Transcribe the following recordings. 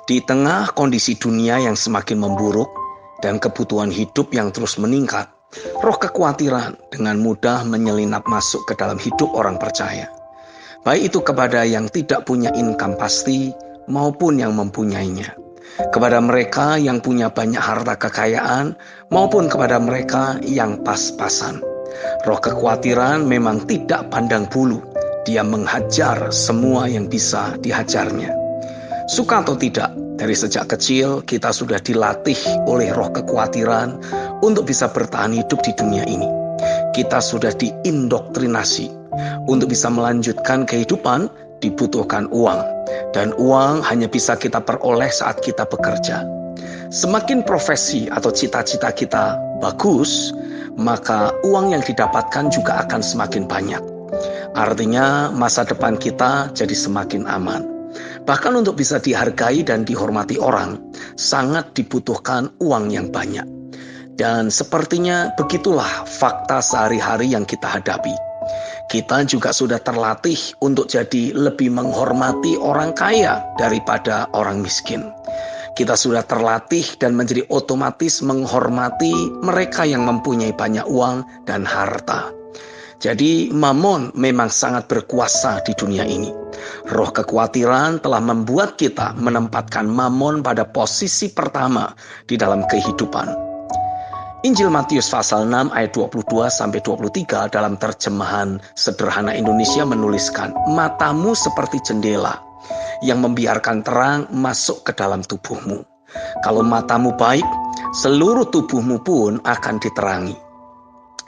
Di tengah kondisi dunia yang semakin memburuk dan kebutuhan hidup yang terus meningkat, roh kekhawatiran dengan mudah menyelinap masuk ke dalam hidup orang percaya. Baik itu kepada yang tidak punya income pasti maupun yang mempunyainya. Kepada mereka yang punya banyak harta kekayaan maupun kepada mereka yang pas-pasan. Roh kekhawatiran memang tidak pandang bulu. Dia menghajar semua yang bisa dihajarnya. Suka atau tidak, dari sejak kecil kita sudah dilatih oleh roh kekhawatiran untuk bisa bertahan hidup di dunia ini. Kita sudah diindoktrinasi. Untuk bisa melanjutkan kehidupan dibutuhkan uang. Dan uang hanya bisa kita peroleh saat kita bekerja. Semakin profesi atau cita-cita kita bagus, maka uang yang didapatkan juga akan semakin banyak. Artinya masa depan kita jadi semakin aman. Bahkan untuk bisa dihargai dan dihormati orang, sangat dibutuhkan uang yang banyak. Dan sepertinya begitulah fakta sehari-hari yang kita hadapi. Kita juga sudah terlatih untuk jadi lebih menghormati orang kaya daripada orang miskin. Kita sudah terlatih dan menjadi otomatis menghormati mereka yang mempunyai banyak uang dan harta. Jadi Mamon memang sangat berkuasa di dunia ini. Roh kekhawatiran telah membuat kita menempatkan Mamon pada posisi pertama di dalam kehidupan. Injil Matius pasal 6 ayat 22-23 dalam terjemahan sederhana Indonesia menuliskan, matamu seperti jendela yang membiarkan terang masuk ke dalam tubuhmu. Kalau matamu baik, seluruh tubuhmu pun akan diterangi.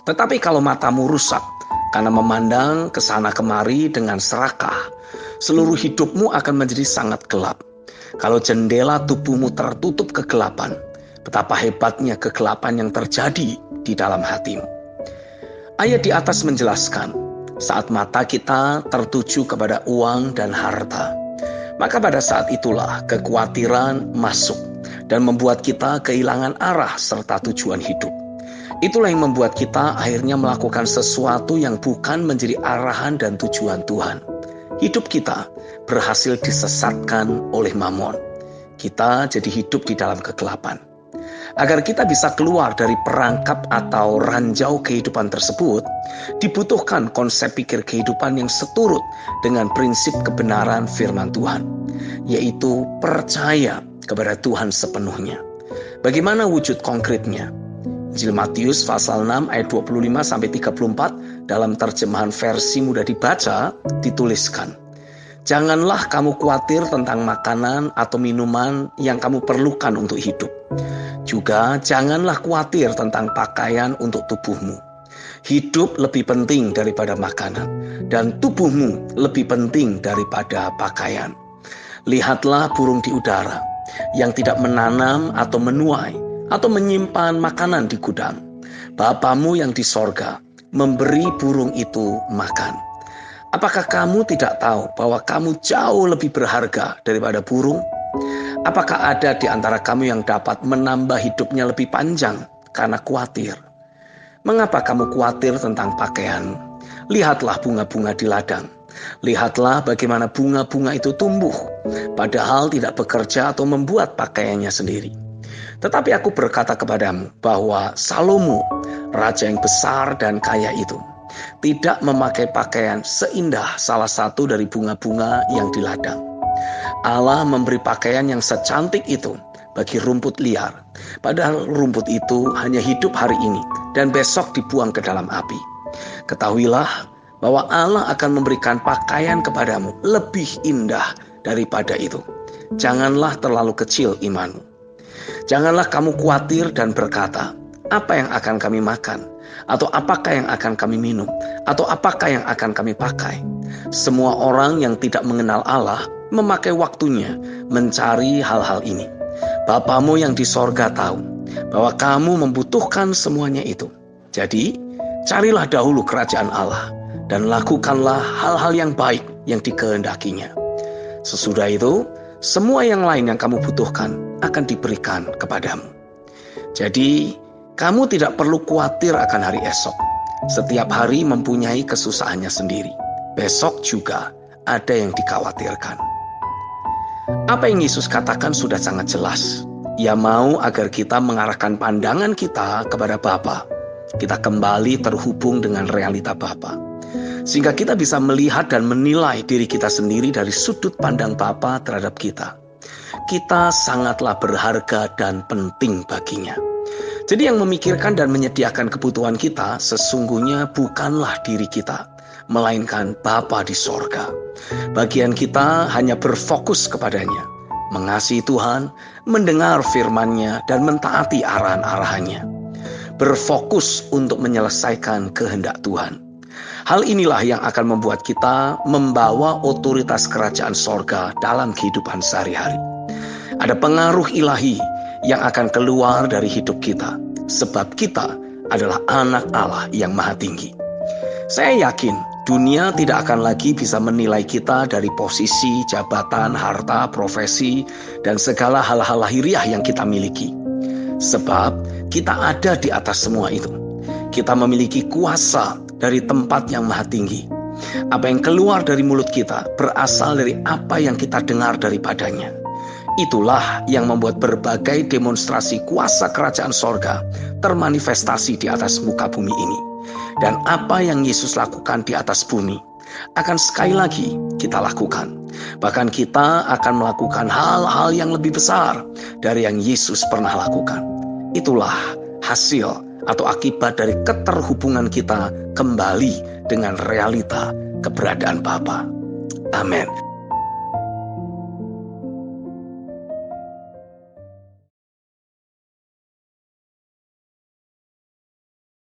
Tetapi kalau matamu rusak, karena memandang ke sana kemari dengan serakah, seluruh hidupmu akan menjadi sangat gelap. Kalau jendela tubuhmu tertutup kegelapan, betapa hebatnya kegelapan yang terjadi di dalam hatimu. Ayat di atas menjelaskan, saat mata kita tertuju kepada uang dan harta, maka pada saat itulah kekhawatiran masuk dan membuat kita kehilangan arah serta tujuan hidup. Itulah yang membuat kita akhirnya melakukan sesuatu yang bukan menjadi arahan dan tujuan Tuhan. Hidup kita berhasil disesatkan oleh Mamon. Kita jadi hidup di dalam kegelapan. Agar kita bisa keluar dari perangkap atau ranjau kehidupan tersebut, dibutuhkan konsep pikir kehidupan yang seturut dengan prinsip kebenaran firman Tuhan, yaitu percaya kepada Tuhan sepenuhnya. Bagaimana wujud konkretnya? Injil Matius pasal 6 ayat 25-34 dalam terjemahan versi mudah dibaca dituliskan, janganlah kamu khawatir tentang makanan atau minuman yang kamu perlukan untuk hidup. Juga janganlah khawatir tentang pakaian untuk tubuhmu. Hidup lebih penting daripada makanan, dan tubuhmu lebih penting daripada pakaian. Lihatlah burung di udara, yang tidak menanam atau menuai, atau menyimpan makanan di gudang. Bapamu yang di sorga memberi burung itu makan. Apakah kamu tidak tahu bahwa kamu jauh lebih berharga daripada burung? Apakah ada di antara kamu yang dapat menambah hidupnya lebih panjang karena khawatir? Mengapa kamu khawatir tentang pakaian? Lihatlah bunga-bunga di ladang. Lihatlah bagaimana bunga-bunga itu tumbuh, padahal tidak bekerja atau membuat pakaiannya sendiri. Tetapi aku berkata kepadamu bahwa Salomo, raja yang besar dan kaya itu, tidak memakai pakaian seindah salah satu dari bunga-bunga yang di ladang. Allah memberi pakaian yang secantik itu bagi rumput liar, padahal rumput itu hanya hidup hari ini dan besok dibuang ke dalam api. Ketahuilah bahwa Allah akan memberikan pakaian kepadamu lebih indah daripada itu. Janganlah terlalu kecil imanmu. Janganlah kamu khawatir dan berkata, apa yang akan kami makan? Atau apakah yang akan kami minum? Atau apakah yang akan kami pakai? Semua orang yang tidak mengenal Allah memakai waktunya mencari hal-hal ini. Bapamu yang di sorga tahu bahwa kamu membutuhkan semuanya itu. Jadi, carilah dahulu kerajaan Allah dan lakukanlah hal-hal yang baik yang dikehendakinya. Sesudah itu, semua yang lain yang kamu butuhkan akan diberikan kepadamu. Jadi, kamu tidak perlu khawatir akan hari esok. Setiap hari mempunyai kesusahannya sendiri. Besok juga ada yang dikhawatirkan. Apa yang Yesus katakan sudah sangat jelas. Ia mau agar kita mengarahkan pandangan kita kepada Bapa. Kita kembali terhubung dengan realita Bapa. Sehingga kita bisa melihat dan menilai diri kita sendiri dari sudut pandang Bapa terhadap kita. Kita sangatlah berharga dan penting baginya. Jadi yang memikirkan dan menyediakan kebutuhan kita sesungguhnya bukanlah diri kita, melainkan Bapa di sorga. Bagian kita hanya berfokus kepadanya, mengasihi Tuhan, mendengar firman-Nya, dan mentaati arahan-arahannya. Berfokus untuk menyelesaikan kehendak Tuhan. Hal inilah yang akan membuat kita membawa otoritas kerajaan sorga dalam kehidupan sehari-hari. Ada pengaruh ilahi yang akan keluar dari hidup kita, sebab kita adalah anak Allah yang maha tinggi. Saya yakin dunia tidak akan lagi bisa menilai kita dari posisi, jabatan, harta, profesi, dan segala hal-hal lahiriah yang kita miliki. Sebab kita ada di atas semua itu. Kita memiliki kuasa dari tempat yang maha tinggi. Apa yang keluar dari mulut kita berasal dari apa yang kita dengar daripadanya. Itulah yang membuat berbagai demonstrasi kuasa kerajaan sorga termanifestasi di atas muka bumi ini. Dan apa yang Yesus lakukan di atas bumi akan sekali lagi kita lakukan. Bahkan kita akan melakukan hal-hal yang lebih besar dari yang Yesus pernah lakukan. Itulah hasil atau akibat dari keterhubungan kita kembali dengan realita keberadaan Bapa. Amin.